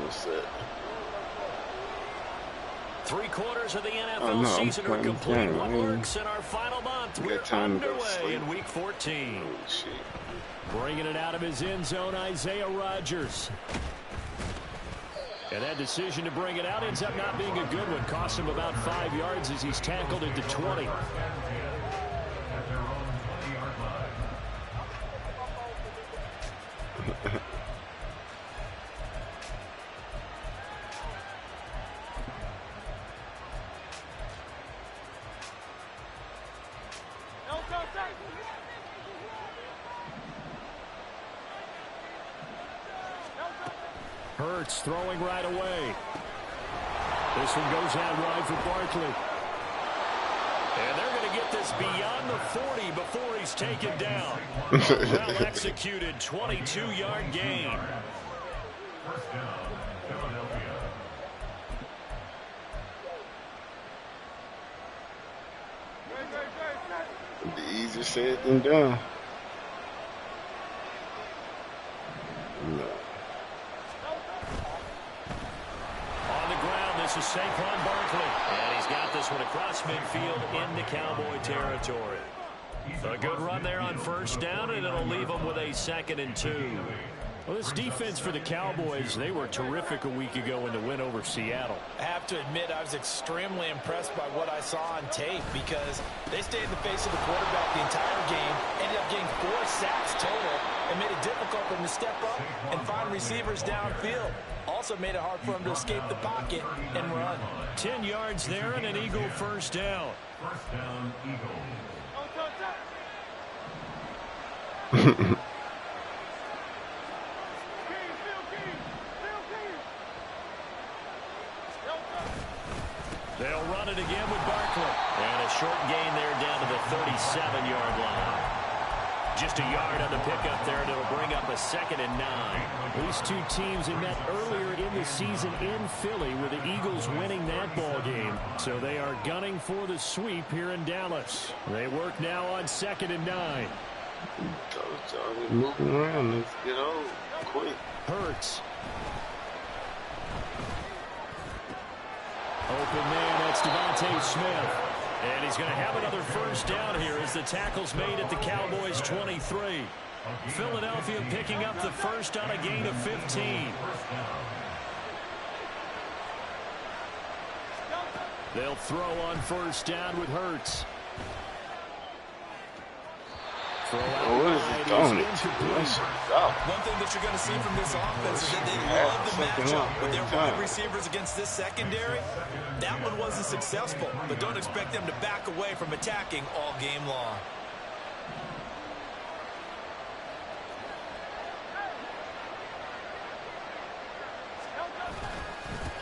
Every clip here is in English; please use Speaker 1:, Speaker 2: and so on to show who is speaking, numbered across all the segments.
Speaker 1: What's that?
Speaker 2: 3/4 of the NFL season are complete. What works in our final month? We're underway in Week 14.
Speaker 1: Oh, shit.
Speaker 2: Bringing it out of his end zone, Isaiah Rodgers. And that decision to bring it out ends up not being a good one. Cost him about 5 yards as he's tackled into 20. Hurts throwing right away. This one goes out wide for Barkley. And they're going to get this beyond the 40 before he's taken down. Well executed, 22-yard gain.
Speaker 1: Easier said than done. No.
Speaker 2: This is Saquon Barkley, and he's got this one across midfield into Cowboy territory. A good run there on first down, and it'll leave them with a 2nd and 2. Well, this defense for the Cowboys, they were terrific a week ago in the win over Seattle.
Speaker 3: I have to admit, I was extremely impressed by what I saw on tape because they stayed in the face of the quarterback the entire game, ended up getting 4 sacks total, and made it difficult for them to step up and find receivers downfield. Also made it hard for him to escape the pocket and run.
Speaker 2: 10 yards there and an Eagle first down.
Speaker 4: First down, Eagle.
Speaker 2: They'll run it again with Barkley. And a short gain there down to the 37-yard line. Just a yard on the pickup there, and it'll bring up a 2nd and 9.
Speaker 4: These two teams had met earlier in the season in Philly with the Eagles winning that ball game. So they are gunning for the sweep here in Dallas. They work now on 2nd and 9.
Speaker 1: Moving around, let's get old quick.
Speaker 4: Hurts. Open man, that's Devontae Smith.
Speaker 2: And he's going to have another first down here as the tackle's made at the Cowboys' 23. Philadelphia picking up the first on a gain of 15.
Speaker 4: They'll throw on first down with Hurts.
Speaker 1: What is he throwing it to?
Speaker 3: One thing that you're going to see from this offense is that they love the matchup with their wide receivers against this secondary. That one wasn't successful, but don't expect them to back away from attacking all game long.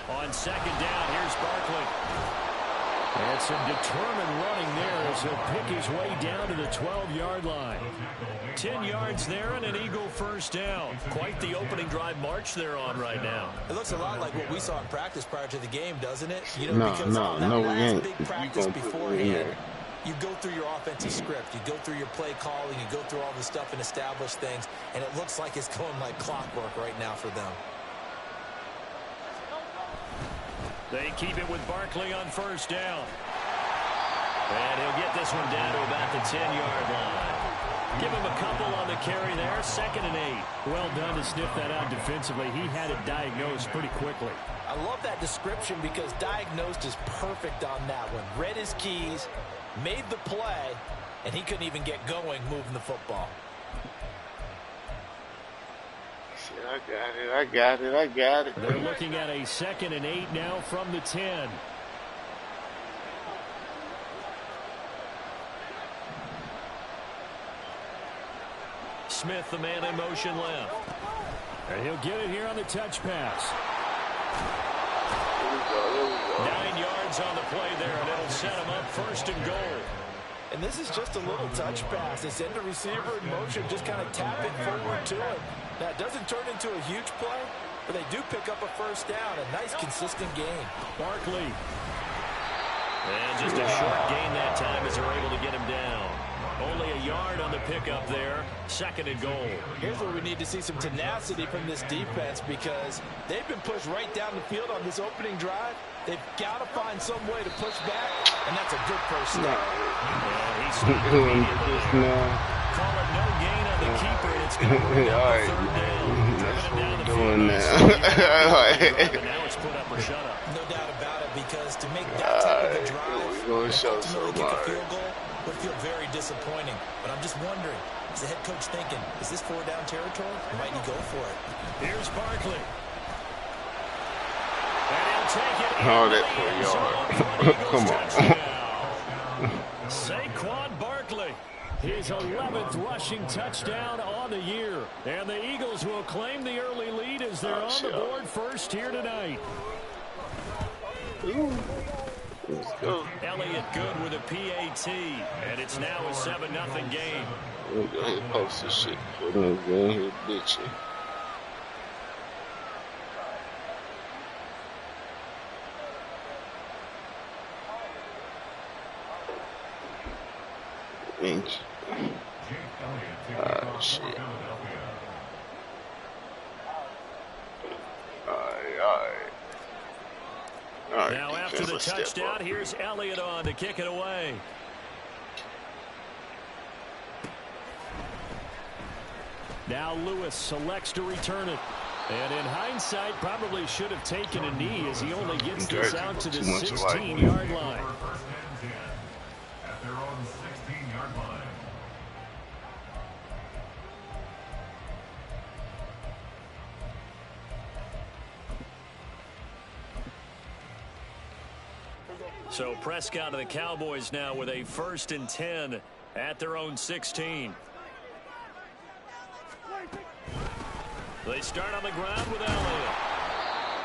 Speaker 2: On 2nd down, here's Barkley.
Speaker 4: And some determined running there as he'll pick his way down to the 12-yard line.
Speaker 2: 10 yards there and an Eagle first down. Quite the opening drive march they're on right now.
Speaker 3: It looks a lot like what we saw in practice prior to the game, doesn't it? You know,
Speaker 1: No,
Speaker 3: because
Speaker 1: no,
Speaker 3: that
Speaker 1: no, we
Speaker 3: last
Speaker 1: ain't.
Speaker 3: big
Speaker 1: You
Speaker 3: practice
Speaker 1: gonna put me in
Speaker 3: beforehand,
Speaker 1: there.
Speaker 3: you go through your offensive script, you go through your play calling, you go through all the stuff and establish things, and it looks like it's going like clockwork right now for them.
Speaker 2: They keep it with Barkley on first down. And he'll get this one down to about the 10-yard line. Give him a couple on the carry there, 2nd and 8.
Speaker 4: Well done to sniff that out defensively. He had it diagnosed pretty quickly.
Speaker 3: I love that description because diagnosed is perfect on that one. Read his keys, made the play, and he couldn't even get going moving the football.
Speaker 1: I got it.
Speaker 4: They're looking at a 2nd and 8 now from the 10.
Speaker 2: Smith, the man in motion left.
Speaker 4: And he'll get it here on the touch pass.
Speaker 2: 9 yards on the play there, and it'll set him up 1st and goal.
Speaker 3: And this is just a little touch pass. They send a receiver in motion, just kind of tap it forward to him. That doesn't turn into a huge play, but they do pick up a first down. A nice, consistent gain.
Speaker 4: Barkley.
Speaker 2: And just a short gain that time as they're able to get him down. Only a yard on the pickup there. 2nd and goal.
Speaker 3: Here's where we need to see some tenacity from this defense because they've been pushed right down the field on this opening drive. They've got to find some way to push back, and that's a good first step.
Speaker 2: He's doing this now. Call it no gain on the keeper, and it's going to bring up the 3rd down.
Speaker 1: That's what we're doing now.
Speaker 2: Now it's put up or shut up.
Speaker 3: No doubt about it, because to make that type of a drive,
Speaker 1: ultimately
Speaker 3: kick a field goal would feel very disappointing. But I'm just wondering, is the head coach thinking, is this 4-down territory, or might he go for it?
Speaker 2: Here's Barkley. And he'll take it.
Speaker 1: Oh, that 4 yard. Come on.
Speaker 2: Saquon Barkley.
Speaker 4: His 11th rushing touchdown on the year. And the Eagles will claim the early lead as they're on the board first here tonight.
Speaker 1: Let's go.
Speaker 2: Elliott good with a PAT. And it's now a 7-0 game.
Speaker 1: We're going to post this shit for them. We're here bitching. Ah, shit. All right,
Speaker 2: now after the touchdown, here's Elliott on to kick it away.
Speaker 4: Now Lewis selects to return it. And in hindsight, probably should have taken a knee as he only gets this out to the 16-yard line.
Speaker 2: So Prescott of the Cowboys now with a 1st and 10 at their own 16. They start on the ground with Elliott.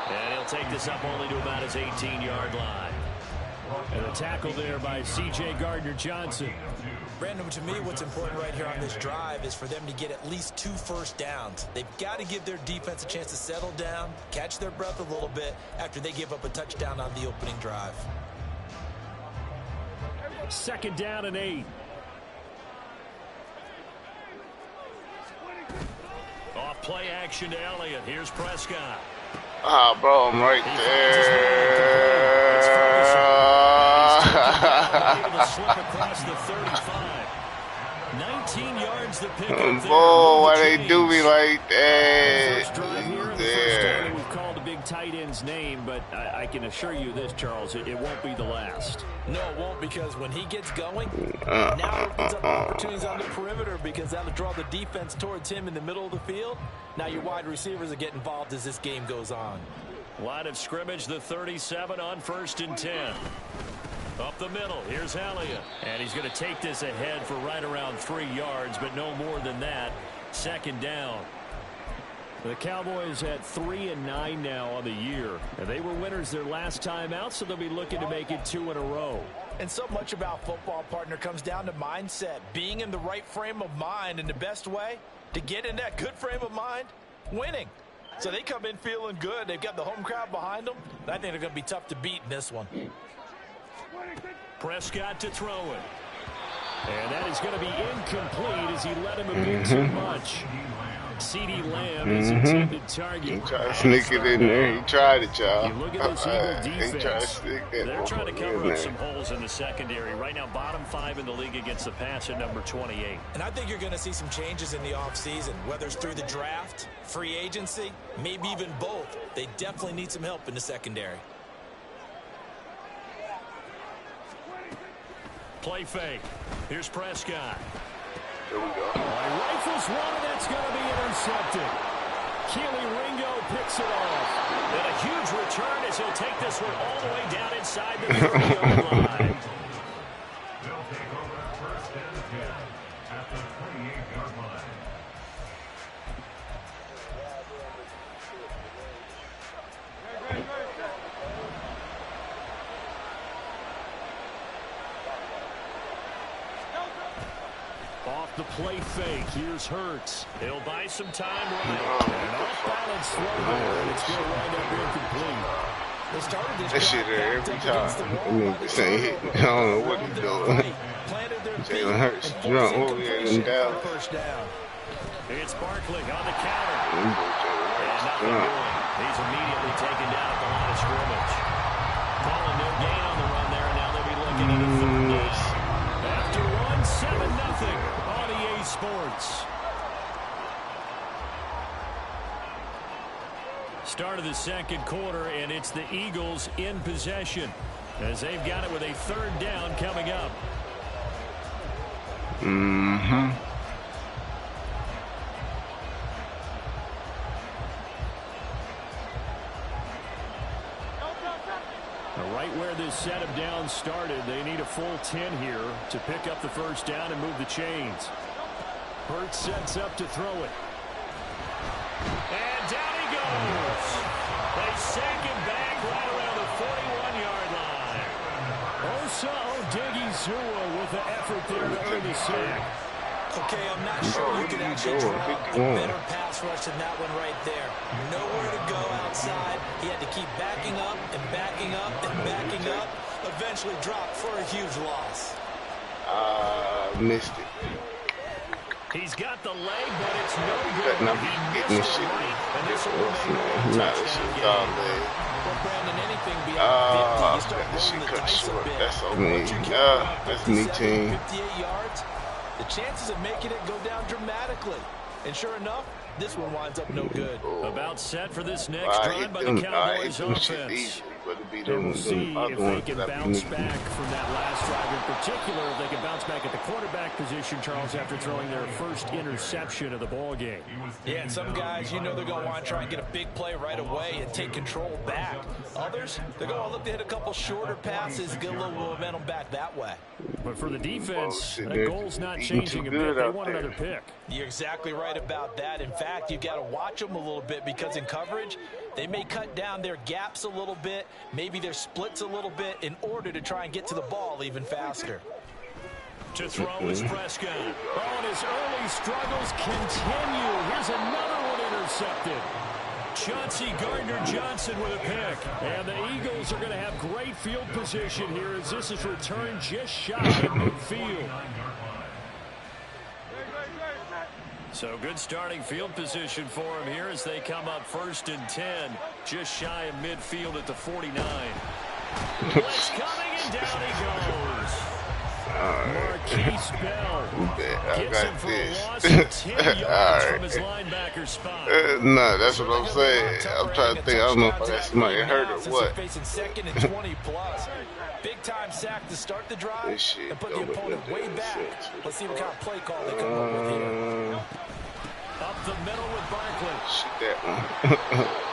Speaker 2: And he'll take this up only to about his 18-yard line.
Speaker 4: And a tackle there by C.J. Gardner-Johnson.
Speaker 3: Brandon, to me, what's important right here on this drive is for them to get at least 2 first downs. They've got to give their defense a chance to settle down, catch their breath a little bit after they give up a touchdown on the opening drive.
Speaker 4: 2nd down and 8.
Speaker 2: Off play action to Elliott. Here's Prescott.
Speaker 1: Ah, bro, I'm right there.
Speaker 2: Able to slip across the 35. 19 yards the pick up there.
Speaker 1: Boy, why they do me like
Speaker 4: First drive
Speaker 1: that?
Speaker 4: here in the first quarter, we've called a big tight end's name, but I can assure you this, Charles, it won't be the last.
Speaker 3: No, it won't, because when he gets going, now it opens up opportunities on the perimeter because that'll draw the defense towards him in the middle of the field. Now your wide receivers will get involved as this game goes on.
Speaker 2: Line of scrimmage, the 37 on 1st and 10. Up the middle, here's Elliott. And he's going to take this ahead for right around 3 yards, but no more than that. 2nd down.
Speaker 4: The Cowboys at 3-9 now on the year. And they were winners their last time out, so they'll be looking to make it 2 in a row.
Speaker 3: And so much about football, partner, comes down to mindset. Being in the right frame of mind, and the best way to get in that good frame of mind, winning. So they come in feeling good. They've got the home crowd behind them. I think they're going to be tough to beat in this one.
Speaker 2: Prescott to throw it.
Speaker 4: And that is going to be incomplete as he let him a bit too much. CeeDee Lamb is intended target.
Speaker 1: He tried to sneak it in there. He tried it, y'all.
Speaker 4: You look at this Eagle defense.
Speaker 1: He tried to sneak that.
Speaker 2: They're trying to cover up some holes in the secondary. Right now, bottom 5 in the league against the pass at number 28.
Speaker 3: And I think you're going to see some changes in the offseason, whether it's through the draft, free agency, maybe even both. They definitely need some help in the secondary.
Speaker 2: Play fake. Here's Prescott.
Speaker 1: There we go.
Speaker 4: Rifles one, and that's going to be intercepted. Keely Ringo picks it off.
Speaker 2: And a huge return as he'll take this one all the way down inside the 30-yard line.
Speaker 5: They'll take over 1st and 10 at the 28-yard line.
Speaker 4: Off the play fake. Here's Hurts.
Speaker 2: He'll buy some time running.
Speaker 4: An off-balance throw there, and it's going to wind up incomplete.
Speaker 3: They started
Speaker 1: That shit there every time. I mean, this ain't hitting. I don't know what he's doing. Jalen Hurts drunk over here in Dallas.
Speaker 4: It's Barkley on the counter.
Speaker 2: And nothing doing. He's immediately taken down at the line of scrimmage. Calling no gain on the run there, and now they'll be looking at a third down. After one, 7-0 on EA Sports. Start of the second quarter, and it's the Eagles in possession as they've got it with a third down coming up. Right where this set of downs started, they need a full 10 here to pick up the first down and move the chains. Hurts sets up to throw it. And down he goes. They sack him back right around the 41-yard line. Osa Odighizuwa with the effort there to earn the sack.
Speaker 3: Okay, I'm not sure you can actually draw a better pass rush than that one right there. Nowhere to go outside. He had to keep backing up and backing up and backing up. Eventually dropped for a huge loss.
Speaker 1: Missed it.
Speaker 2: He's got the leg, but it's no good.
Speaker 1: Better not be getting this shit. Nah, this shit all day.
Speaker 3: Well, Brandon, anything beyond 50, you start rolling the dice a bit.
Speaker 1: That's on me. That's me, team.
Speaker 3: 58 yards. The chances of making it go down dramatically. And sure enough, this one winds up no good.
Speaker 2: About set for this next drive by the Cowboys offense.
Speaker 4: And we'll see if they can bounce back from that last drive in particular, if they can bounce back at the quarterback position, Charles, after throwing their first interception of the ball game.
Speaker 3: Yeah, and some guys, you know they're going to want to try and get a big play right away and take control back. Others, they're going to look to hit a couple shorter passes, get a little momentum back that way.
Speaker 4: But for the defense, that goal's not changing a bit. They want another pick.
Speaker 3: You're exactly right about that. In fact, you've got to watch them a little bit because in coverage, they may cut down their gaps a little bit, maybe their splits a little bit in order to try and get to the ball even faster.
Speaker 2: To throw is Prescott.
Speaker 4: Oh, and his early struggles continue. Here's another one intercepted.
Speaker 2: Chauncey Gardner-Johnson with a pick.
Speaker 4: And the Eagles are going to have great field position here as this is returned just shy of midfield.
Speaker 2: So good starting field position for him here as they come up 1st and 10, just shy of midfield at the 49. Blitz coming and down he goes. Marquise Bell gets him for a loss of 10 yards from his linebacker spot.
Speaker 1: No, that's what I'm saying. I'm trying to think. I don't know if I got somebody hurt or what.
Speaker 3: Facing 2nd and 20 plus. Big time sack to start the drive and put the opponent way back. Let's see what kind of play call they come up with here.
Speaker 2: Up the middle with Barkley.
Speaker 1: Shoot that one.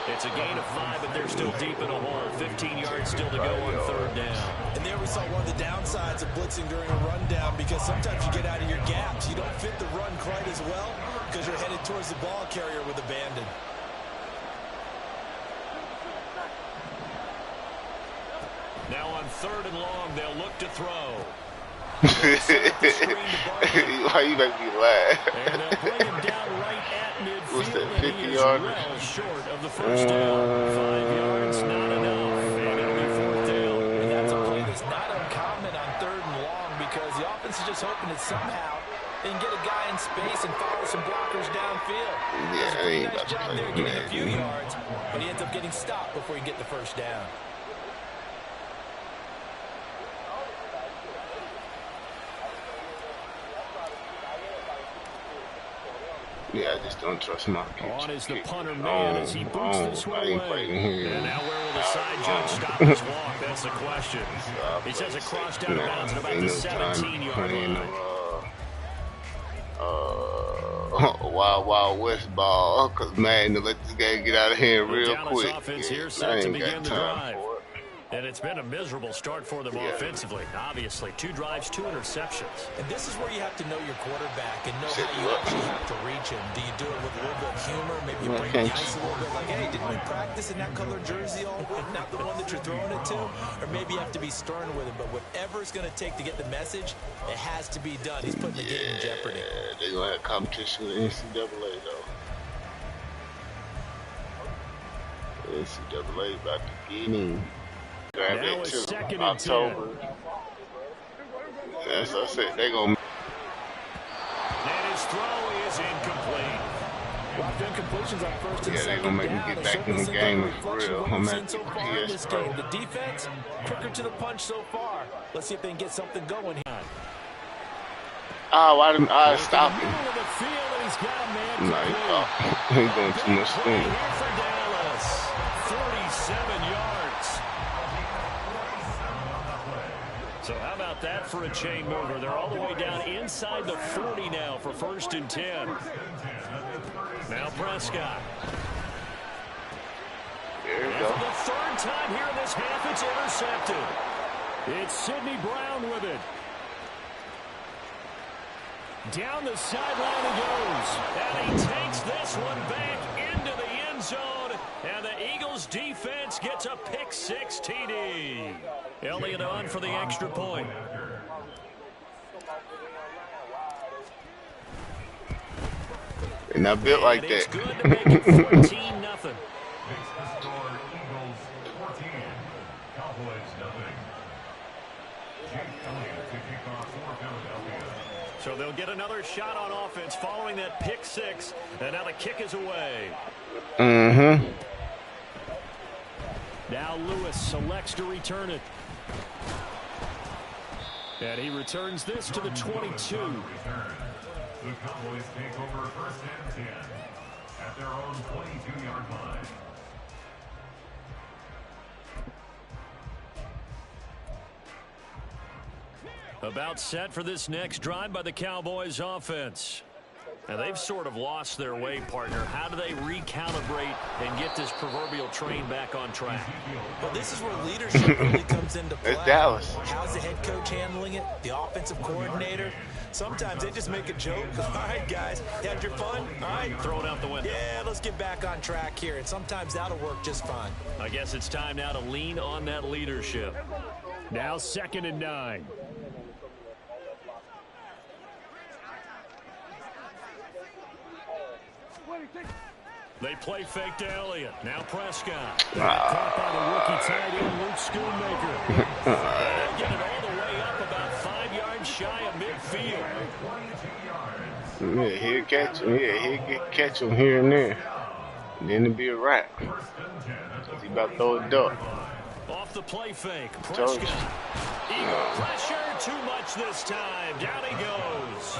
Speaker 2: It's a gain of 5, but they're still deep in a hole. 15 yards still to go on 3rd down.
Speaker 3: And there we saw one of the downsides of blitzing during a rundown because sometimes you get out of your gaps. You don't fit the run quite as well because you're headed towards the ball carrier with abandon.
Speaker 2: Now on 3rd and long, they'll look to throw.
Speaker 1: Why you make me laugh?
Speaker 2: And they'll bring him down right at midfield.
Speaker 1: What's that, 50
Speaker 2: and he is
Speaker 1: yards?
Speaker 2: well short of the first down. 5 yards, not enough. And it'll be 4th down.
Speaker 3: And that's a play that's not uncommon on 3rd and long because the offense is just hoping that somehow they can get a guy in space and follow some blockers downfield.
Speaker 1: Yeah,
Speaker 3: Does a pretty nice job there getting a few yards, but he ends up getting stopped before he can get the first down.
Speaker 1: Yeah, I just don't trust my kids.
Speaker 4: On is the punter man as he boots this one away.
Speaker 2: And now where will the side judge stop his walk? That's the question. He says it crossed out of bounds at about the 17-yard line.
Speaker 1: Wild Wild West ball, because man, to let this guy get out of here real quick.
Speaker 2: Offense here
Speaker 1: I
Speaker 2: set to
Speaker 1: ain't
Speaker 2: begin
Speaker 1: got
Speaker 2: the
Speaker 1: time
Speaker 2: drive.
Speaker 1: for it.
Speaker 4: And it's been a miserable start for them offensively. Obviously, 2 drives, 2 interceptions.
Speaker 3: And this is where you have to know your quarterback and know how you actually have to reach him. Do you do it with a little bit of humor? Maybe you break the ice a little bit like, hey, didn't we practice in that color jersey all week? Not the one that you're throwing it to? Or maybe you have to be stern with him. But whatever it's going to take to get the message, it has to be done. He's putting the game in jeopardy.
Speaker 1: They're going to have competition with NCAA, though. NCAA about to get in. Grab
Speaker 4: Now
Speaker 1: it
Speaker 4: it's
Speaker 1: to
Speaker 4: 2nd and
Speaker 1: October.
Speaker 4: 10.
Speaker 1: That's what I said. They're going to.
Speaker 4: And his throw is incomplete.
Speaker 3: A lot of incompletions on first and
Speaker 1: Yeah, they're
Speaker 3: second
Speaker 1: going to make me
Speaker 3: down.
Speaker 1: get back in the game for real. I'm at
Speaker 3: so far in this game. The defense, quicker to the punch so far. Let's see if they can get something going here.
Speaker 1: Why didn't I stop him?
Speaker 4: Middle of the field, and he's got a man
Speaker 1: No, he's going too much
Speaker 4: play
Speaker 1: spin.
Speaker 4: here for Dallas. 47 yards. So how about that for a chain mover? They're all the way down inside the 40 now for 1st and 10. Now Prescott.
Speaker 1: There you
Speaker 4: And
Speaker 1: go.
Speaker 4: for the 3rd time here in this half, it's intercepted. It's Sidney Brown with it. Down the sideline he goes. And he takes this one back into the end zone. And the Eagles defense gets a pick-6 TD. Elliott on for the extra point.
Speaker 1: They're not built like
Speaker 4: And it's
Speaker 1: that.
Speaker 4: good to make it 14-0.
Speaker 5: Makes the score Eagles 14, Cowboys nothing. Jake Elliott to kick off for Philadelphia.
Speaker 4: So they'll get another shot on offense following that pick-6. And now the kick is away.
Speaker 1: Mm-hmm.
Speaker 4: Now Lewis selects to return it. And he returns this to the 22.
Speaker 5: The Cowboys take over 1st and 10 at their own 22-yard line.
Speaker 4: About set for this next drive by the Cowboys offense. Now they've sort of lost their way, partner. How do they recalibrate and get this proverbial train back on track?
Speaker 3: Well, this is where leadership really comes into play.
Speaker 1: It's Dallas.
Speaker 3: How's the head coach handling it? The offensive coordinator? Sometimes they just make a joke. All right, guys, you had your fun? All right.
Speaker 4: Throw it out the window.
Speaker 3: Yeah, let's get back on track here. And sometimes that'll work just fine.
Speaker 4: I guess it's time now to lean on that leadership. Now 2nd and 9. They play fake to Elliott. Now Prescott. Caught by the rookie tight end, Luke Schoonmaker. They'll get it all the way up about 5 yards shy of midfield.
Speaker 1: Yeah, he'll catch him. Yeah, he'll catch him here and there. And then it'll be a wrap. He about to throw a duck.
Speaker 4: Off the play fake.
Speaker 1: Told you.
Speaker 4: Prescott. Eagle pressure. Too much this time. Down he goes.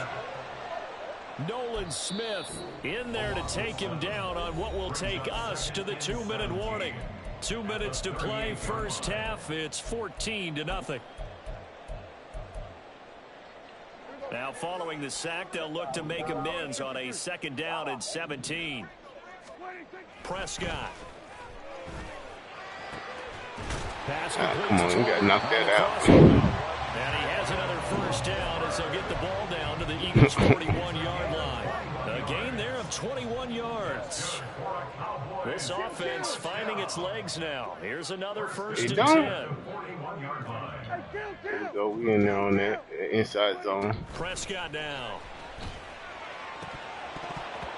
Speaker 4: Nolan Smith in there to take him down on what will take us to the 2-minute warning. 2 minutes to play, first half. It's 14-0. Now following the sack, they'll look to make amends on a 2nd down and 17. Prescott. Pass
Speaker 1: Come on, you gotta knock that out.
Speaker 4: And he has another first down as they'll get the ball down to the Eagles' 41-yard line. A gain there of 21 yards. This offense finding its legs now. Here's another 1st and 10.
Speaker 1: There we go. We in there on that inside zone.
Speaker 4: Prescott now.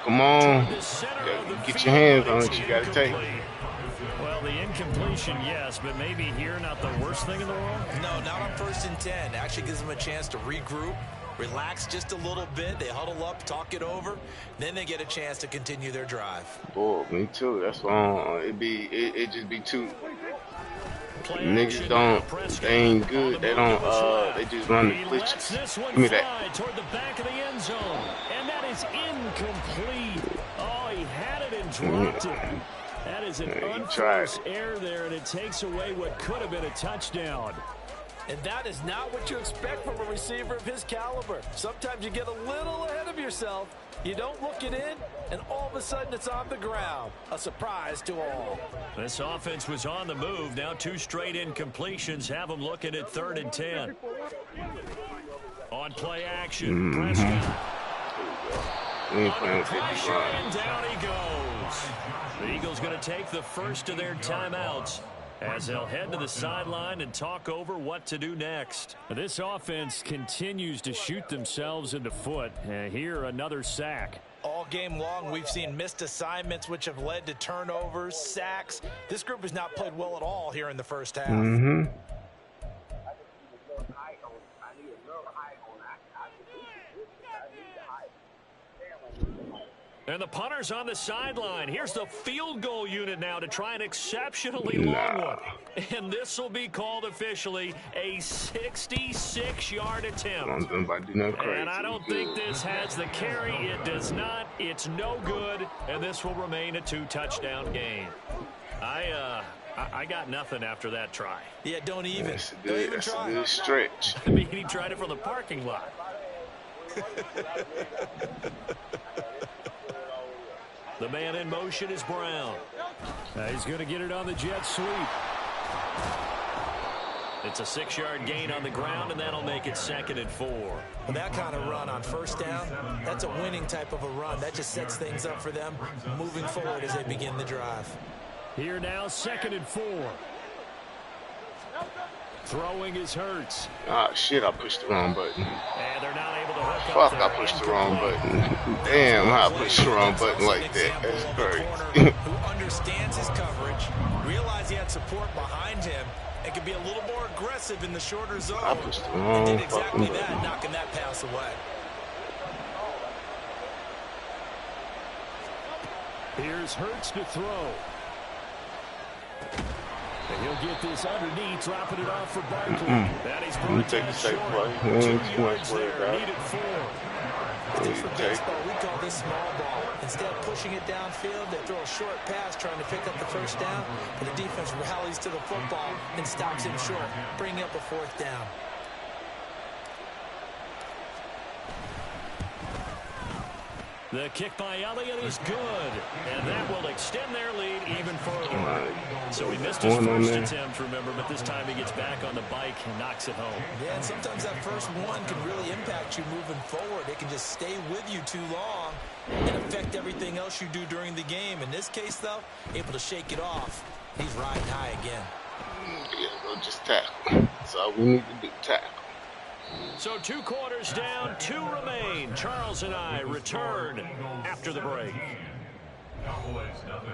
Speaker 1: Come on.
Speaker 4: The center of the
Speaker 1: Get
Speaker 4: field,
Speaker 1: your hands
Speaker 4: but
Speaker 1: on
Speaker 4: it's
Speaker 1: it. You got to take.
Speaker 4: incomplete. Well, the incompletion, yes, but maybe here not the worst thing in the world?
Speaker 3: No, not on 1st and 10. Actually gives them a chance to regroup, relax just a little bit. They huddle up, talk it over. Then they get a chance to continue their drive.
Speaker 1: Boy, me too. That's why it just be too.
Speaker 4: Play
Speaker 1: Niggas
Speaker 4: action
Speaker 1: don't.
Speaker 4: now. Prescott
Speaker 1: They ain't
Speaker 4: on
Speaker 1: good.
Speaker 4: the
Speaker 1: They
Speaker 4: move
Speaker 1: don't.
Speaker 4: to his left.
Speaker 1: They just run the
Speaker 4: He lets
Speaker 1: glitches.
Speaker 4: this one
Speaker 1: Give me
Speaker 4: fly
Speaker 1: that.
Speaker 4: toward the back of the end zone, and that is incomplete. Oh, he had it and dropped it. That is an
Speaker 1: Yeah, he
Speaker 4: unforced error there, and it takes away what could have been a touchdown.
Speaker 3: And that is not what you expect from a receiver of his caliber. Sometimes you get a little ahead of yourself. You don't look it in, and all of a sudden it's on the ground. A surprise to all.
Speaker 2: This offense was on the move. Now 2 straight incompletions have them looking at 3rd and 10. On play action, Prescott. Under pressure, and down he goes. The Eagles going to take the first of their timeouts as they'll head to the sideline and talk over what to do next.
Speaker 4: This offense continues to shoot themselves in the foot. Here, another sack.
Speaker 3: All game long, we've seen missed assignments, which have led to turnovers, sacks. This group has not played well at all here in the first half.
Speaker 2: And the punter's on the sideline. Here's the field goal unit now to try an exceptionally long one. And this will be called officially a 66-yard attempt. And I don't think this has the carry. It does not. It's no good. And this will remain a 2-touchdown game. I got nothing after that try.
Speaker 3: Yeah, don't even try.
Speaker 1: It's a stretch.
Speaker 2: I mean, he tried it from the parking lot. The man in motion is Brown.
Speaker 4: He's going to get it on the jet sweep.
Speaker 2: It's a 6-yard gain on the ground, and that'll make it 2nd and 4.
Speaker 3: Well, that kind of run on first down, that's a winning type of a run. That just sets things up for them moving forward as they begin the drive.
Speaker 4: Here now, 2nd and 4. Throwing is Hurts.
Speaker 1: Ah, shit, I pushed the wrong button.
Speaker 2: And they're not able to hook
Speaker 1: Fuck,
Speaker 2: up
Speaker 1: I pushed the wrong button. Damn, I pushed the wrong button like that. That's crazy.
Speaker 3: Who understands his coverage, realized he had support behind him, and could be a little more aggressive in the shorter zone.
Speaker 1: I pushed the wrong
Speaker 3: and did exactly
Speaker 1: fucking
Speaker 3: that,
Speaker 1: button.
Speaker 3: knocking that pass away.
Speaker 4: Here's Hurts to throw. And he'll get this underneath, dropping it off for Barkley.
Speaker 2: That he's brought
Speaker 1: take the
Speaker 2: down
Speaker 1: safe
Speaker 2: short.
Speaker 1: play.
Speaker 2: 2
Speaker 1: Too much
Speaker 2: yards
Speaker 1: worry
Speaker 2: there.
Speaker 1: about it.
Speaker 2: Needed 4.
Speaker 3: For baseball, we call this small ball. Instead of pushing it downfield, they throw a short pass trying to pick up the first down, but the defense rallies to the football and stops him short, bringing up a 4th down.
Speaker 2: The kick by Elliott is good, and that will extend their lead even further. So he missed his first attempt, remember, but this time he gets back on the bike and knocks it home.
Speaker 3: Yeah, and sometimes that first one can really impact you moving forward. It can just stay with you too long and affect everything else you do during the game. In this case, though, able to shake it off. He's riding high again.
Speaker 1: Yeah, go just tackle. That's all we need to do, tackle.
Speaker 2: So 2 quarters down, 2 remain. Charles and I return after the break.
Speaker 5: Cowboys nothing.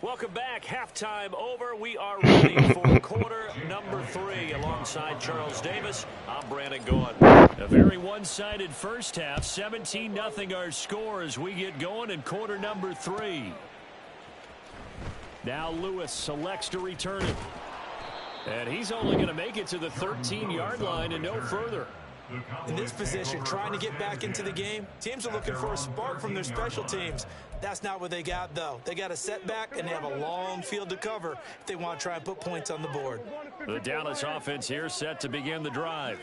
Speaker 2: Welcome back. Halftime over. We are ready for quarter number 3. Alongside Charles Davis, I'm Brandon Gaughan. A very one-sided first half. 17-0 our score as we get going in quarter number 3.
Speaker 4: Now Lewis selects to return it. And he's only going to make it to the 13-yard line and no further.
Speaker 3: In this position, trying to get back into the game, teams are looking for a spark from their special teams. That's not what they got, though. They got a setback, and they have a long field to cover if they want to try and put points on the board.
Speaker 2: The Dallas offense here set to begin the drive.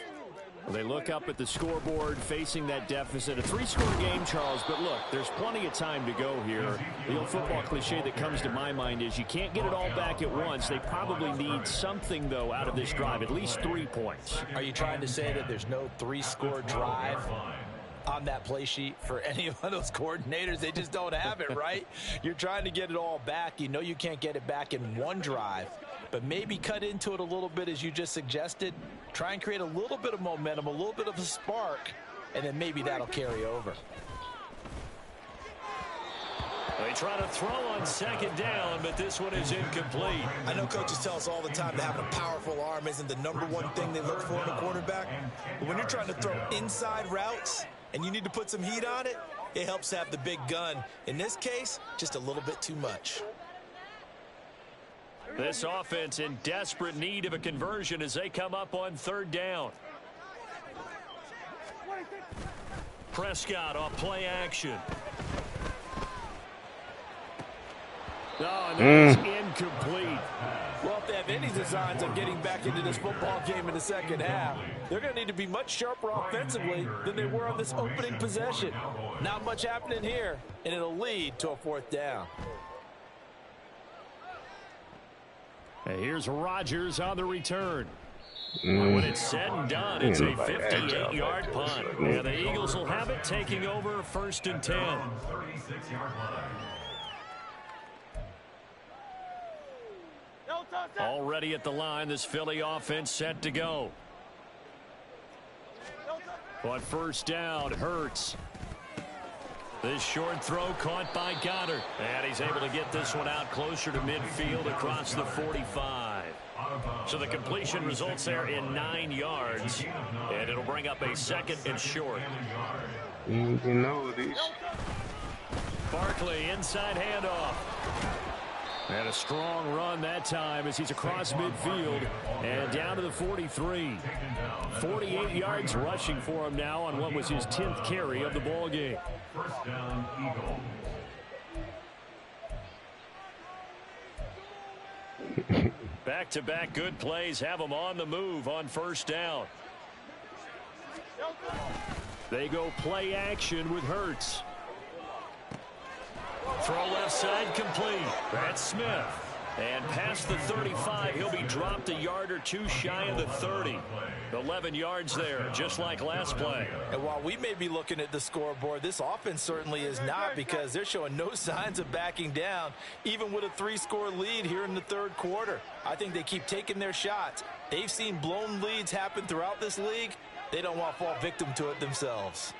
Speaker 4: Well, they look up at the scoreboard facing that deficit. A 3-score game, Charles, but look, there's plenty of time to go here. The old football cliche that comes to my mind is you can't get it all back at once. They probably need something, though, out of this drive, at least 3 points.
Speaker 3: Are you trying to say that there's no 3-score drive on that play sheet for any of those coordinators? They just don't have it, right? You're trying to get it all back. You know you can't get it back in one drive, but maybe cut into it a little bit as you just suggested. Try and create a little bit of momentum, a little bit of a spark, and then maybe that'll carry over.
Speaker 2: They try to throw on 2nd down, but this one is incomplete.
Speaker 3: I know coaches tell us all the time that having a powerful arm isn't the #1 thing they look for in a quarterback. But when you're trying to throw inside routes and you need to put some heat on it, it helps have the big gun. In this case, just a little bit too much.
Speaker 2: This offense in desperate need of a conversion as they come up on 3rd down. Prescott off play action. Oh, that's incomplete.
Speaker 3: Well, if they have any designs of getting back into this football game in the second half, they're going to need to be much sharper offensively than they were on this opening possession. Not much happening here, and it'll lead to a 4th down.
Speaker 2: And here's Rodgers on the return. When it's said and done, it's a 58-yard punt. And the Eagles will have it, taking over 1st and 10. Already at the line, this Philly offense set to go. On 1st down, Hurts. This short throw caught by Goddard. And he's able to get this one out closer to midfield across the 45. So the completion results there in 9 yards. And it'll bring up a 2nd and short.
Speaker 1: You know these.
Speaker 2: Barkley inside handoff. And a strong run that time as he's across midfield and down to the 43. 48 yards rushing for him now on what was his 10th carry of the ball game.
Speaker 5: 1st down, Eagle.
Speaker 2: Back-to-back good plays have him on the move on 1st down. They go play action with Hurts. Throw left side complete. That's Smith. And past the 35, he'll be dropped a yard or two shy of the 30. 11 yards there, just like last play.
Speaker 3: And while we may be looking at the scoreboard, this offense certainly is not, because they're showing no signs of backing down, even with a 3-score lead here in the 3rd quarter. I think they keep taking their shots. They've seen blown leads happen throughout this league. They don't want to fall victim to it themselves.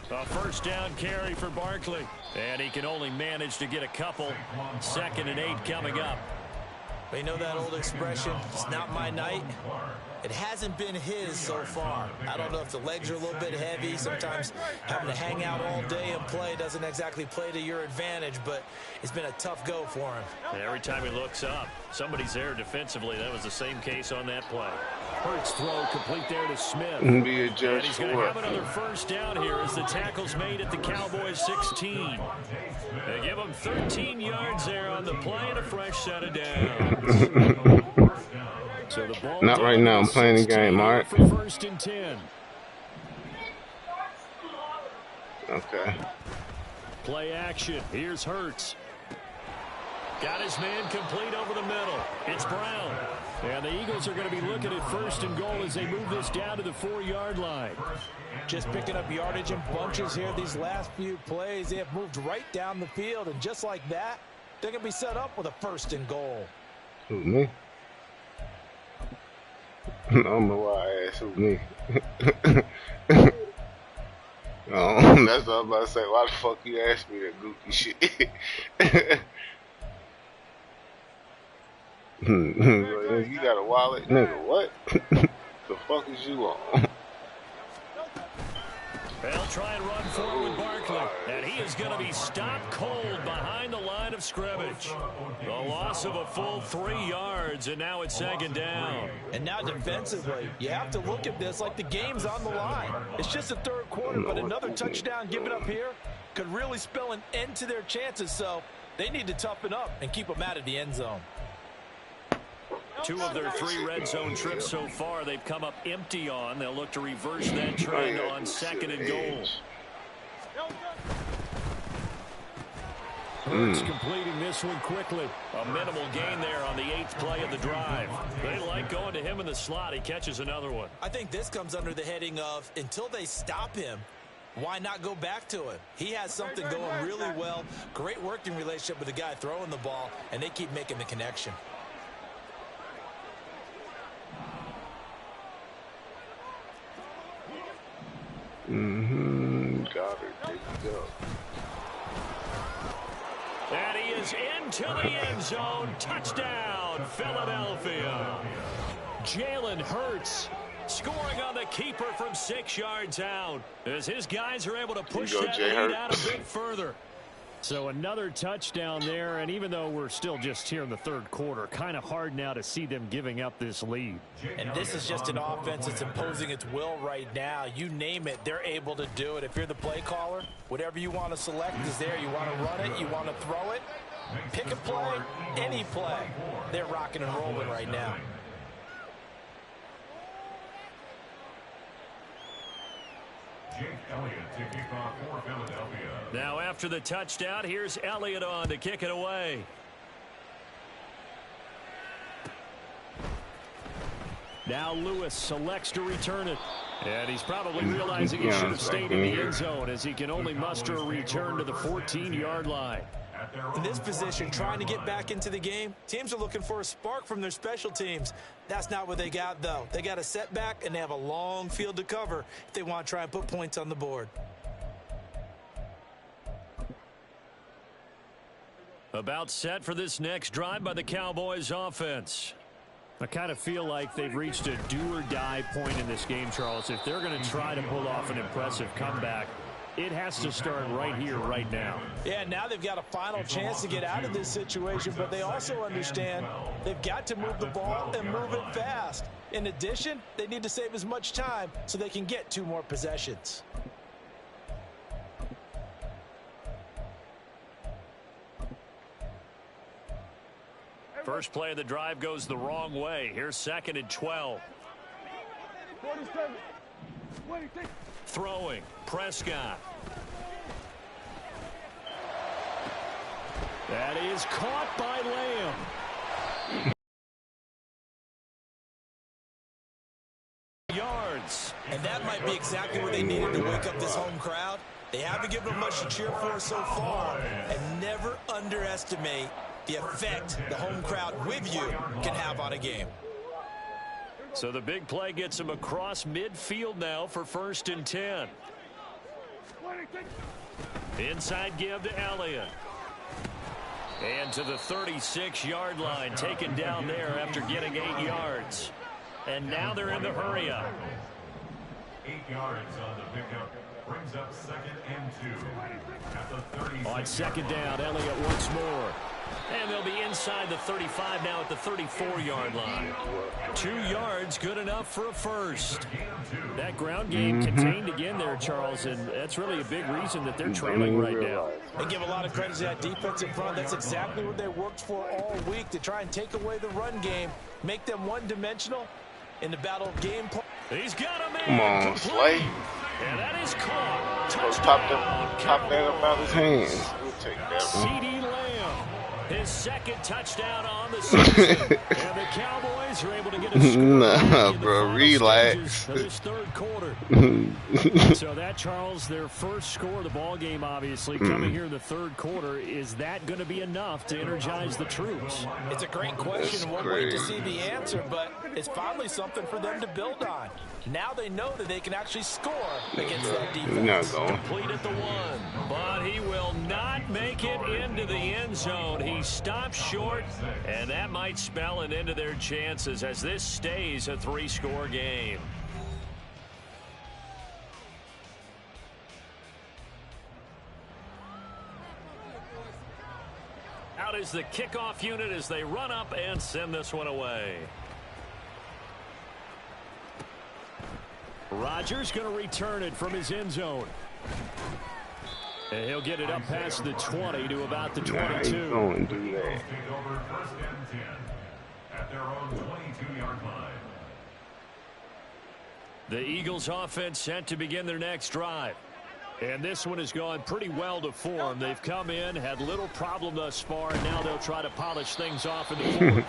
Speaker 2: A 1st down carry for Barkley. And he can only manage to get a couple. 2nd and 8 coming up.
Speaker 3: You know that old expression, it's not my night? It hasn't been his so far. I don't know if the legs are a little bit heavy. Sometimes having to hang out all day and play doesn't exactly play to your advantage, but it's been a tough go for him.
Speaker 2: And every time he looks up, somebody's there defensively. That was the same case on that play. Hurts throw complete there to Smith.
Speaker 1: Be a judge.
Speaker 2: And he's going to have another 1st down here as the tackle's made at the Cowboys 16. They give him 13 yards there on the play and a fresh set of downs. So the ball
Speaker 1: not right now. I'm playing the game, all right?
Speaker 2: For 1st and 10.
Speaker 1: Okay.
Speaker 2: Play action. Here's Hurts. Got his man complete over the middle. It's Brown. And the Eagles are going to be looking at 1st and goal as they move this down to the 4-yard line.
Speaker 3: Just picking up yardage in bunches here these last few plays. They have moved right down the field, and just like that, they're going to be set up with a 1st and goal.
Speaker 1: Who, me? I don't know why I asked who, me. That's what I was about to say. Why the fuck you asked me that goofy shit? You got a wallet? Nigga, what? The fuck is you on?
Speaker 2: They'll try and run forward with Barkley. And he is going to be stopped cold behind the line of scrimmage. The loss of a full 3 yards, and now it's 2nd down.
Speaker 3: And now defensively, you have to look at this like the game's on the line. It's just the 3rd quarter, but another touchdown given up here could really spell an end to their chances. So they need to toughen up and keep them out of the end zone.
Speaker 2: 2 of their 3 red zone trips so far, they've come up empty on. They'll look to reverse that trend on 2nd and goal. Hurts completing this one quickly. A minimal gain there on the 8th play of the drive. They like going to him in the slot. He catches another one.
Speaker 3: I think this comes under the heading of, until they stop him, why not go back to it? He has something going really well. Great working relationship with the guy throwing the ball, and they keep making the connection.
Speaker 1: Got it. There you go.
Speaker 2: And he is into the end zone. Touchdown, Philadelphia. Jalen Hurts scoring on the keeper from 6 yards out as his guys are able to push that lead out a bit further.
Speaker 4: So another touchdown there, and even though we're still just here in the third quarter, kind of hard now to see them giving up this lead.
Speaker 3: And this is just an offense that's imposing its will right now. You name it, they're able to do it. If you're the play caller, whatever you want to select is there. You want to run it, you want to throw it, pick a play, any play. They're rocking and rolling right now.
Speaker 5: Jake Elliott to kick off for Philadelphia.
Speaker 2: Now after the touchdown, here's Elliott on to kick it away.
Speaker 4: Now Lewis selects to return it. And he's probably realizing he should have stayed in the end zone as he can only muster a return to the 14-yard line.
Speaker 3: In this position, trying to get back into the game, teams are looking for a spark from their special teams. That's not what they got, though. They got a setback, and they have a long field to cover if they want to try and put points on the board.
Speaker 2: About set for this next drive by the Cowboys offense.
Speaker 4: I kind of feel like they've reached a do-or-die point in this game, Charles. If they're going to try to pull off an impressive comeback, it has to start right here, right now.
Speaker 3: Yeah, now they've got a final chance to get out of this situation, but they also understand they've got to move the ball and move it fast. In addition, they need to save as much time so they can get 2 more possessions.
Speaker 2: First play of the drive goes the wrong way. Here's 2nd and 12. Throwing, Prescott.
Speaker 4: That is caught by Lamb.
Speaker 2: Yards.
Speaker 3: And that might be exactly what they needed to wake up this home crowd. They haven't given them much to cheer for so far. And never underestimate the effect the home crowd with you can have on a game.
Speaker 2: So the big play gets him across midfield now for 1st and 10. Inside give to Elliott. And to the 36-yard line, taken down there after getting 8 yards. And now they're in the hurry up.
Speaker 5: 8 yards on the pickup. Brings up 2nd and 2. At the 36.
Speaker 4: On 2nd down, Elliott once more.
Speaker 2: And they'll be inside the 35 now at the 34-yard line. 2 yards, good enough for a first.
Speaker 4: That ground game contained again there, Charles, and that's really a big reason that they're trailing right now.
Speaker 3: They give a lot of credit to that defense in front. That's exactly what they worked for all week, to try and take away the run game, make them one-dimensional in the battle of game play.
Speaker 2: He's got a man.
Speaker 1: Come on, Slay.
Speaker 2: And that is caught.
Speaker 1: Supposed to pop that up out his hands. We'll take that one.
Speaker 2: CeeDee Lamb. His 2nd touchdown on the season. And the Cowboys are able to get a score.
Speaker 1: Nah, bro, relax.
Speaker 4: Of this 3rd quarter. So that, Charles, their first score of the ball game, obviously, coming here in the 3rd quarter. Is that going to be enough to energize the troops?
Speaker 3: It's a great question, and we'll wait to see the answer, but it's finally something for them to build on. Now they know that they can actually score against that defense.
Speaker 2: Complete at the 1, but he will not make it into the end zone. He stops short, and that might spell an end to their chances as this stays a 3-score game. Out is the kickoff unit as they run up and send this one away.
Speaker 4: Rodgers going to return it from his end zone. And he'll get it up past the 20 to about the 22.
Speaker 1: Nah, he's going to do that.
Speaker 5: Take over 1st and 10 at their own 22-yard line.
Speaker 2: The Eagles offense set to begin their next drive.
Speaker 4: And this one has gone pretty well to form. They've come in, had little problem thus far, and now they'll try to polish things off in the 4th.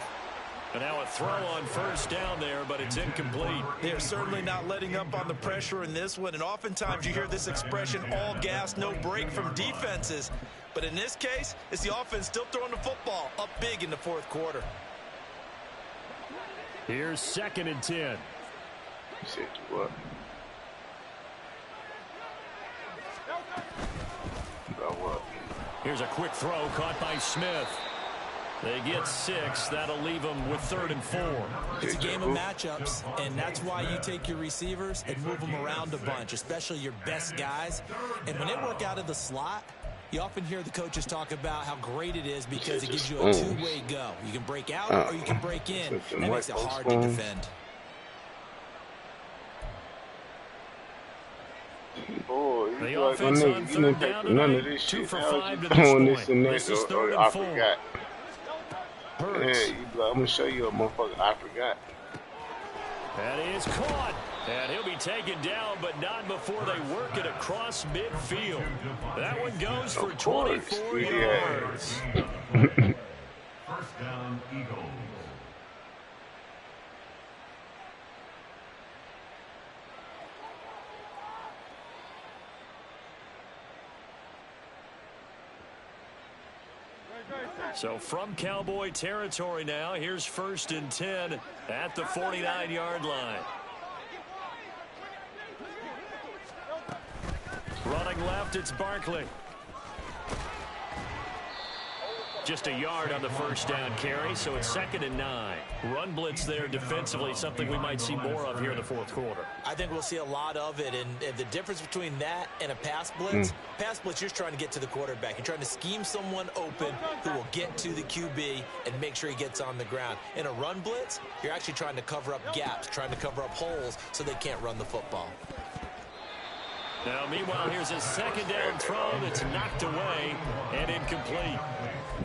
Speaker 2: And now a throw on 1st down there, but it's incomplete.
Speaker 3: They're certainly not letting up on the pressure in this one, and oftentimes you hear this expression, all gas, no break from defenses. But in this case, it's the offense still throwing the football up big in the 4th quarter.
Speaker 4: Here's 2nd and 10.
Speaker 1: You said what? About what?
Speaker 2: Here's a quick throw caught by Smith. They get 6. That'll leave them with 3rd and 4.
Speaker 3: It's a game of matchups, and that's why you take your receivers and move them around a bunch, especially your best guys. And when they work out of the slot, You often hear the coaches talk about how great it is because it gives you a two-way go. You can break out or you can break in. That makes it hard to defend.
Speaker 1: Boy,
Speaker 2: The
Speaker 1: you like my
Speaker 2: offense on
Speaker 1: nigga, you
Speaker 2: third
Speaker 1: didn't
Speaker 2: down
Speaker 1: take none of
Speaker 2: tonight,
Speaker 1: this
Speaker 2: 2
Speaker 1: shit.
Speaker 2: for
Speaker 1: How
Speaker 2: 5
Speaker 1: you
Speaker 2: to this
Speaker 1: doing this
Speaker 2: point.
Speaker 1: and that,
Speaker 2: This is
Speaker 1: or
Speaker 2: third
Speaker 1: I
Speaker 2: and 4.
Speaker 1: forgot. Yeah,
Speaker 2: Hurts.
Speaker 1: you be like, I'm gonna show you a motherfucker, I forgot.
Speaker 2: That is caught. And he'll be taken down, but not before they work it across midfield. That one goes for 24 yards.
Speaker 5: First down, Eagles.
Speaker 2: So from Cowboy territory now, here's 1st and 10 at the 49-yard line. Running left, it's Barkley. Just a yard on the first down carry, so it's 2nd and 9. Run blitz there defensively, something we might see more of here in the fourth quarter.
Speaker 3: I think we'll see a lot of it, and the difference between that and a pass blitz, pass blitz, you're trying to get to the quarterback. You're trying to scheme someone open who will get to the QB and make sure he gets on the ground. In a run blitz, you're actually trying to cover up gaps, trying to cover up holes so they can't run the football.
Speaker 2: Now, meanwhile, here's a 2nd down throw that's knocked away and incomplete.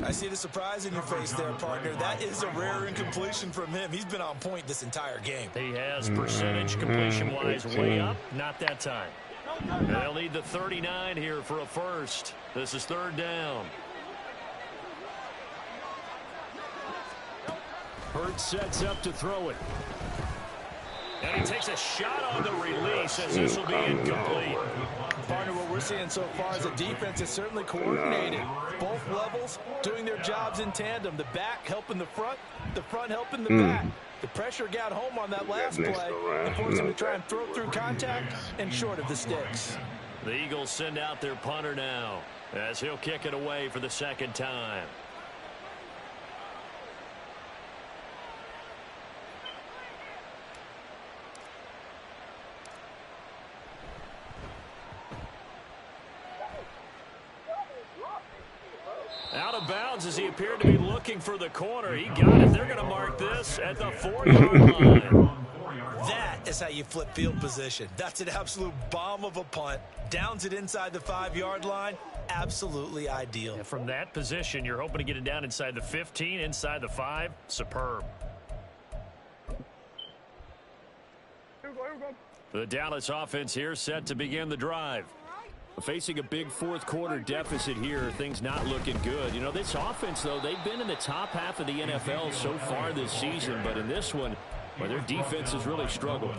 Speaker 3: I see the surprise in your face there, partner. That is a rare incompletion from him. He's been on point this entire game.
Speaker 2: He has percentage completion-wise way up. Not that time. They'll need the 39 here for a first. This is 3rd down. Hurts sets up to throw it. And he takes a shot on the release as this will be incomplete.
Speaker 3: Partner, what we're seeing so far is the defense is certainly coordinated. Both levels doing their jobs in tandem. The back helping the front helping the back. The pressure got home on that last play and forced him to try and throw through contact and short of the sticks.
Speaker 2: The Eagles send out their punter now as he'll kick it away for the 2nd time. Out of bounds as he appeared to be looking for the corner. He got it. They're going to mark this at the 4-yard line.
Speaker 3: That is how you flip field position. That's an absolute bomb of a punt. Downs it inside the 5-yard line. Absolutely ideal.
Speaker 2: And from that position, you're hoping to get it down inside the 15, inside the 5. Superb. The Dallas offense here set to begin the drive. Facing a big fourth quarter deficit here, things not looking good. You know, this offense, though, they've been in the top half of the NFL so far this season, but in this one, well, their defense has really struggled.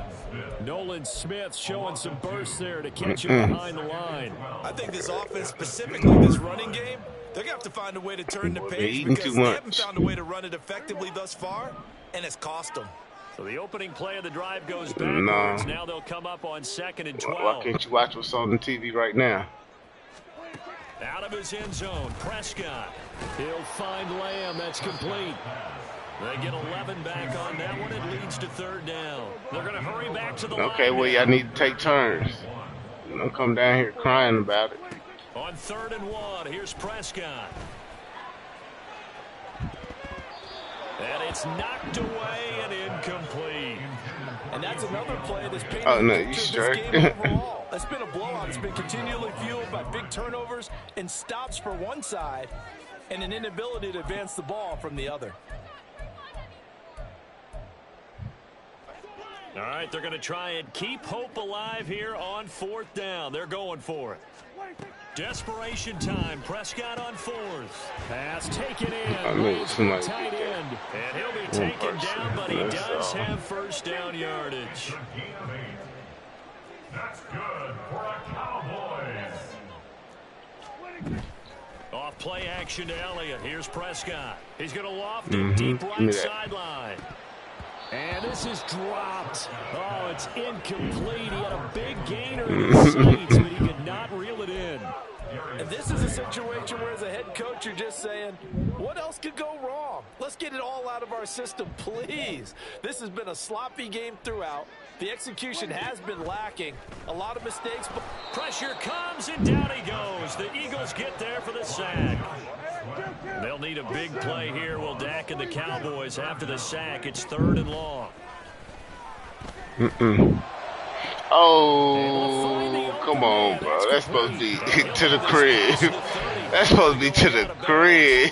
Speaker 2: Nolan Smith showing some bursts there to catch him behind the line.
Speaker 3: I think this offense, specifically this running game, they're going to have to find a way to turn the page because they haven't found a way to run it effectively thus far, and it's cost them.
Speaker 2: So the opening play of the drive goes backwards. Now they'll come up on 2nd and 12.
Speaker 1: Why can't you watch what's on the TV right now?
Speaker 2: Out of his end zone, Prescott. He'll find Lamb. That's complete. They get 11 back on that one. It leads to 3rd down. They're going to hurry back to the line.
Speaker 1: Okay, well, y'all need to take turns. You don't come down here crying about it.
Speaker 2: On 3rd and 1, here's Prescott. And it's knocked away and incomplete.
Speaker 3: And that's another play that's painted this game overall. It's been a blowout. It's been continually fueled by big turnovers and stops for one side and an inability to advance the ball from the other.
Speaker 2: All right, they're going to try and keep hope alive here on 4th down. They're going for it. Desperation time. Prescott on 4th. Pass taken in. Tight end. And he'll be taken down, but he does have 1st down yardage.
Speaker 5: That's good for a Cowboys.
Speaker 2: Off play action to Elliott. Here's Prescott. He's going to loft it deep right sideline. And this is dropped. Oh, it's incomplete. He had a big gainer in his sights, but he could not reel it in.
Speaker 3: And this is a situation where, as a head coach, you're just saying, what else could go wrong? Let's get it all out of our system, please. This has been a sloppy game throughout. The execution has been lacking. A lot of mistakes. But
Speaker 2: pressure comes, and down he goes. The Eagles get there for the sack. They'll need a big play here. Will Dak and the Cowboys after the sack. It's 3rd and long.
Speaker 1: Oh, come on, bro. That's supposed to be to the crib. That's supposed to be to the crib.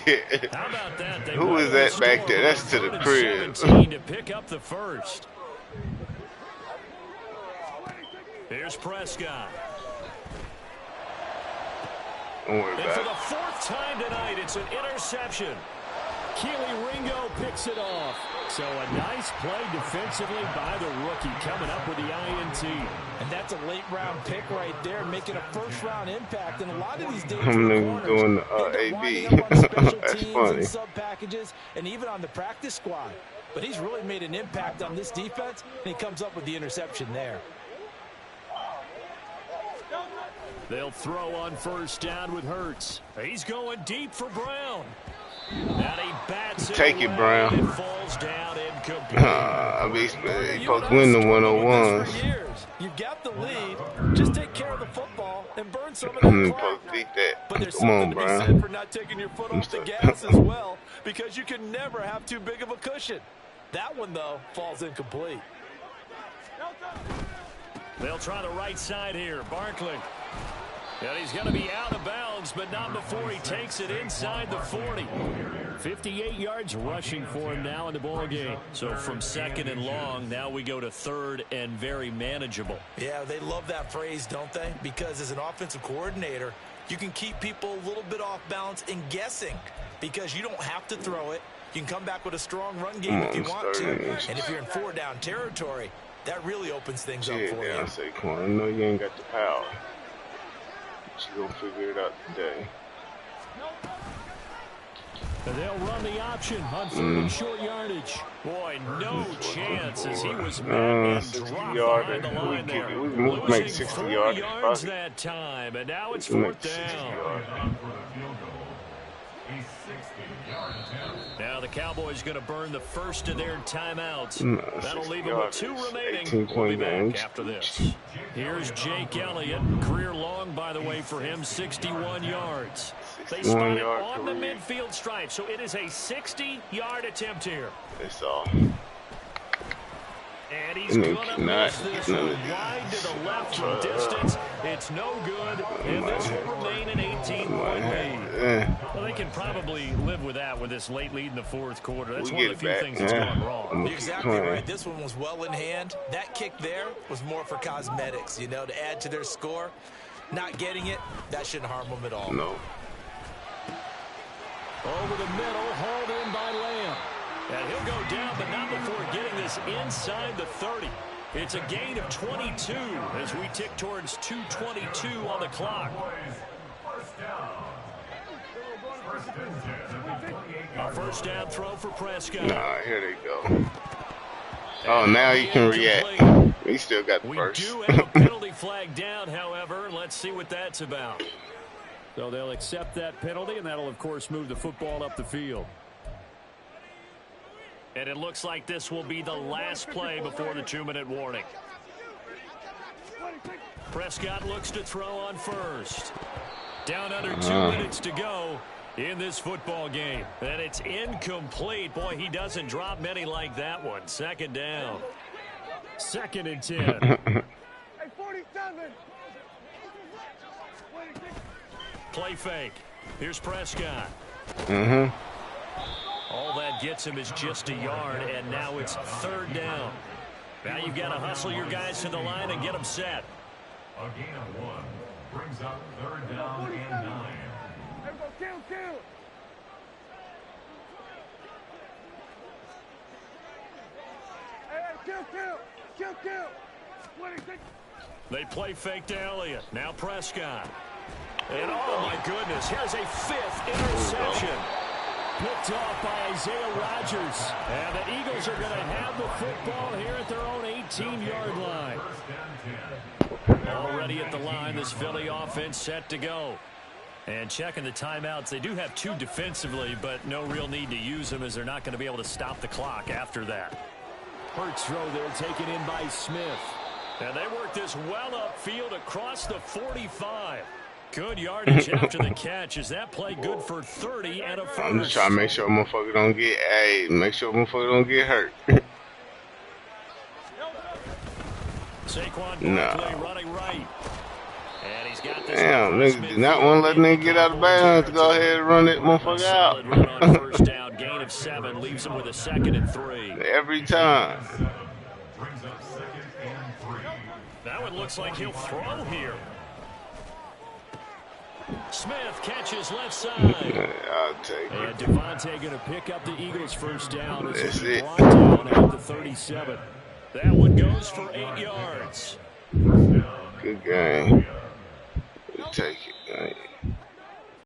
Speaker 2: How about that?
Speaker 1: Who is that back there? That's to the crib.
Speaker 2: To pick up the first. Here's Prescott.
Speaker 1: Don't worry
Speaker 2: And
Speaker 1: about
Speaker 2: for
Speaker 1: it.
Speaker 2: the 4th time tonight, it's an interception.
Speaker 4: Keely Ringo picks it off. So a nice play defensively by the rookie coming up with the INT.
Speaker 3: And that's a late-round pick right there, making a first-round impact. And a lot of these days,
Speaker 1: I'm doing the AB. That's funny.
Speaker 3: And sub-packages, and even on the practice squad. But he's really made an impact on this defense, and he comes up with the interception there.
Speaker 2: They'll throw on 1st down with Hurts. He's going deep for Brown. And he bats it
Speaker 1: Take it,
Speaker 2: away.
Speaker 1: Brown.
Speaker 2: It falls down incomplete.
Speaker 1: I mean, you're supposed to win the 101s.
Speaker 3: You've got the lead. Just take care of the football and burn some of
Speaker 1: I'm
Speaker 3: that
Speaker 1: supposed
Speaker 3: clock.
Speaker 1: to beat that.
Speaker 3: But there's
Speaker 1: Come on,
Speaker 3: something to be said
Speaker 1: Brown.
Speaker 3: for not taking your foot off the gas as well, because you can never have too big of a cushion. That one, though, falls incomplete.
Speaker 2: They'll try the right side here. Barkley. And he's going to be out of bounds, but not before he takes it inside the 40.
Speaker 4: 58 yards rushing for him now in the ball game.
Speaker 2: So from 2nd and long, now we go to 3rd and very manageable.
Speaker 3: Yeah, they love that phrase, don't they? Because as an offensive coordinator, you can keep people a little bit off balance and guessing, because you don't have to throw it. You can come back with a strong run game if you want to. And if you're in 4-down territory, that really opens things up for you.
Speaker 1: Saquon. I know you ain't got the power. You're going to figure it out today.
Speaker 4: And they'll run the option on 3rd and short yardage.
Speaker 2: Boy, no chance as he was met and
Speaker 1: 60
Speaker 2: dropped
Speaker 1: yards.
Speaker 2: behind the line there.
Speaker 1: We can make 60 yards.
Speaker 2: yards that time, and now it's 4th down. Now the Cowboys going to burn the first of their timeouts. That'll leave them with 2 remaining. We'll be back after this. Here's Jake Elliott. Career long, by the way, for him, 61 yards. They spot it on the midfield stripe, so it is a 60-yard attempt here.
Speaker 1: That's all.
Speaker 2: And he's going to miss this one wide to the left from distance. It's no good, and this will remain an 18-point lead. Well, they can probably live with that with this late lead in the 4th quarter. That's one of the few things that's gone wrong.
Speaker 3: You're exactly right. This one was well in hand. That kick there was more for cosmetics, you know, to add to their score. Not getting it, that shouldn't harm them at all.
Speaker 1: No.
Speaker 4: Over the middle, hauled in by Lamb.
Speaker 2: And he'll go down, but not before getting this inside the 30. It's a gain of 22 as we tick towards 2:22 on the clock. A 1st down throw for Prescott.
Speaker 1: Nah, here they go. Oh, now you can react. He still got the first.
Speaker 2: We do have a penalty flag down, however. Let's see what that's about.
Speaker 4: So they'll accept that penalty, and that'll, of course, move the football up the field.
Speaker 2: And it looks like this will be the last play before the 2-minute warning. Prescott looks to throw on 1st. Down under 2 minutes to go in this football game. And it's incomplete. Boy, he doesn't drop many like that one. 2nd down.
Speaker 4: 2nd and 10.
Speaker 2: Play fake. Here's Prescott. All that gets him is just a yard, and now it's 3rd down. Now you've got to hustle your guys to the line and get them set.
Speaker 5: A gain of 1 brings up 3rd down and 9.
Speaker 2: They play fake to Elliott. Now Prescott. And oh my goodness, here's a 5th interception.
Speaker 4: Picked off by Isaiah Rodgers.
Speaker 2: And the Eagles are going to have the football here at their own 18-yard line. Already at the line, this Philly offense set to go. And checking the timeouts, they do have 2 defensively, but no real need to use them as they're not going to be able to stop the clock after that. Hurts throw there taken in by Smith. And they work this well upfield across the 45. Good yardage after the catch. Is that play good for 30 and a first?
Speaker 1: I'm just trying to make sure motherfucker don't get, make sure motherfucker don't get hurt.
Speaker 2: Saquon
Speaker 1: No.
Speaker 2: running right. And he's got this.
Speaker 1: Damn, nigga did not want to let nigga get out of bounds to go ahead and run that motherfucker out.
Speaker 2: Solid run on first down, gain of 7, leaves him with a 2nd and 3.
Speaker 1: Every time.
Speaker 5: Brings up 2nd and 3.
Speaker 2: Now it looks like he'll throw here. Smith catches left side.
Speaker 1: I'll take it.
Speaker 2: And Devontae going to pick up the Eagles' first down. As
Speaker 1: That's
Speaker 2: he's
Speaker 1: it.
Speaker 2: brought down at the 37. That one goes for 8 yards.
Speaker 1: Good game.